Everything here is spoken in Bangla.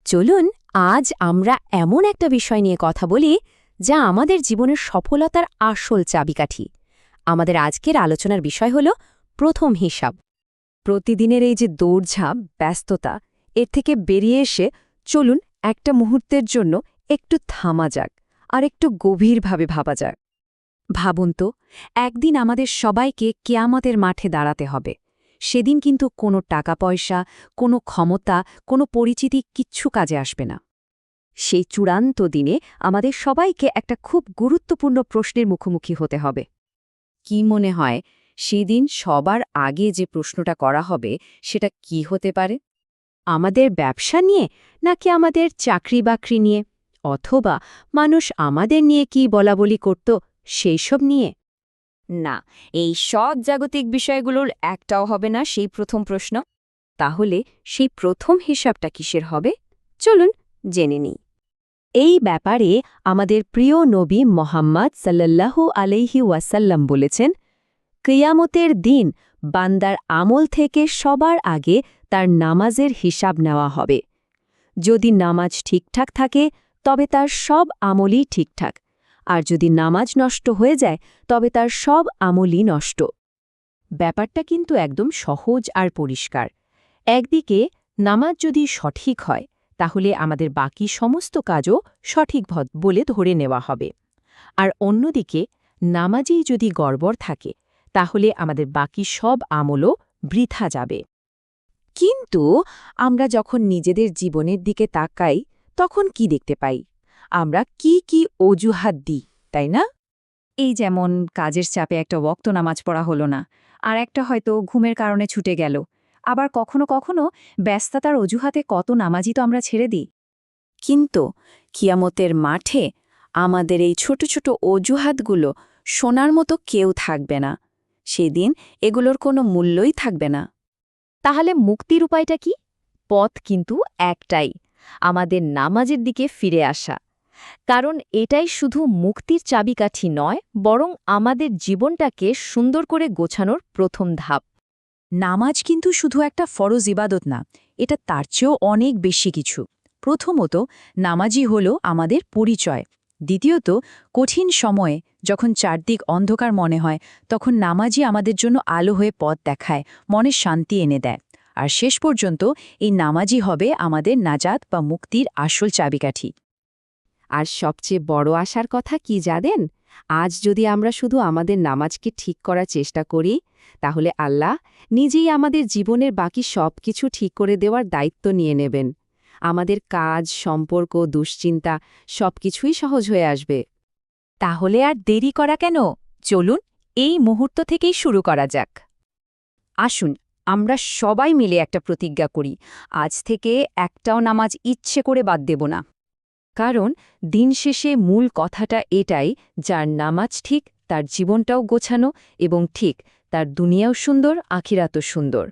চলুন আজ আমরা এমন একটা বিষয় নিয়ে কথা বলি যা আমাদের জীবনের সফলতার আসল চাবিকাঠি। আমাদের আজকের আলোচনার বিষয় হল প্রথম হিসাব। প্রতিদিনের এই যে দৌড়ঝাঁপ, ব্যস্ততা, এর থেকে বেরিয়ে এসে চলুন একটা মুহূর্তের জন্য একটু থামা যাক আর একটু গভীরভাবে ভাবা যাক। ভাবুন তো, একদিন আমাদের সবাইকে কিয়ামতের মাঠে দাঁড়াতে হবে। সেদিন কিন্তু কোনো টাকা পয়সা, কোনো ক্ষমতা, কোনো পরিচিতি কিচ্ছু কাজে আসবে না। সেই চূড়ান্ত দিনে আমাদের সবাইকে একটা খুব গুরুত্বপূর্ণ প্রশ্নের মুখোমুখি হতে হবে। কি মনে হয় সেদিন সবার আগে যে প্রশ্নটা করা হবে সেটা কি হতে পারে? আমাদের ব্যবসা নিয়ে, নাকি আমাদের চাকরি-বাকরি নিয়ে, অথবা মানুষ আমাদের নিয়ে কি বলাবলি করত সেই সব নিয়ে? না, এই সব জাগতিক বিষয়গুলোর একটাও হবে না সেই প্রথম প্রশ্ন। তাহলে সেই প্রথম হিসাবটা কিসের হবে? চলুন জেনে নিই। এই ব্যাপারে আমাদের প্রিয় নবী মোহাম্মদ সাল্লাল্লাহু আলাইহি ওয়াসাল্লাম বলেছেন, কিয়ামতের দিন বান্দার আমল থেকে সবার আগে তার নামাজের হিসাব নেওয়া হবে। যদি নামাজ ঠিকঠাক থাকে তবে তার সব আমলই ঠিকঠাক, আর যদি নামাজ নষ্ট হয়ে যায় তবে তার সব আমলই নষ্ট। ব্যাপারটা কিন্তু একদম সহজ আর পরিষ্কার। একদিকে নামাজ যদি সঠিক হয় তাহলে আমাদের বাকি সমস্ত কাজও সঠিক বলে ধরে নেওয়া হবে, আর অন্যদিকে নামাজেই যদি গড়বড় থাকে তাহলে আমাদের বাকি সব আমলও বৃথা যাবে। কিন্তু আমরা যখন নিজেদের জীবনের দিকে তাকাই তখন কি দেখতে পাই? আমরা কি কি অজুহাত দিই, তাই না? এই যেমন কাজের চাপে একটা ওয়াক্ত নামাজ পড়া হলো না, আর একটা হয়তো ঘুমের কারণে ছুটে গেল। আবার কখনো কখনো ব্যস্ততার অজুহাতে কত নামাজই তো আমরা ছেড়ে দিই। কিন্তু কিয়ামতের মাঠে আমাদের এই ছোট ছোট অজুহাতগুলো শোনার মতো কেউ থাকবে না। সেদিন এগুলোর কোনো মূল্যই থাকবে না। তাহলে মুক্তির উপায়টা কি? পথ কিন্তু একটাই, আমাদের নামাজের দিকে ফিরে আসা। কারণ এটাই শুধু মুক্তির চাবিকাঠি নয়, বরং আমাদের জীবনটাকে সুন্দর করে গোছানোর প্রথম ধাপ। নামাজ কিন্তু শুধু একটা ফরজ ইবাদত না, এটা তার চেয়েও অনেক বেশি কিছু। প্রথমত, নামাজই হল আমাদের পরিচয়। দ্বিতীয়ত, কঠিন সময়ে যখন চারদিক অন্ধকার মনে হয় তখন নামাজই আমাদের জন্য আলো হয়ে পথ দেখায়, মনে শান্তি এনে দেয়। আর শেষ পর্যন্ত এই নামাজই হবে আমাদের নাজাত বা মুক্তির আসল চাবিকাঠি। আর সবচেয়ে বড় আশার কথা কি জানেন? আজ যদি আমরা শুধু আমাদের নামাজকে ঠিক করার চেষ্টা করি, তাহলে আল্লাহ নিজেই আমাদের জীবনের বাকি সব কিছু ঠিক করে দেওয়ার দায়িত্ব নিয়ে নেবেন। আমাদের কাজ, সম্পর্ক, দুশ্চিন্তা সবকিছুই সহজ হয়ে আসবে। তাহলে আর দেরি করা কেন? চলুন এই মুহূর্ত থেকেই শুরু করা যাক। আসুন আমরা সবাই মিলে একটা প্রতিজ্ঞা করি, আজ থেকে একটাও নামাজ ইচ্ছে করে বাদ দেব না। কারণ দিন শেষে মূল কথাটা এটাই, যার নামাজ ঠিক তার জীবনটাও গোছানো, এবং ঠিক তার দুনিয়াও সুন্দর, আখিরাতও সুন্দর।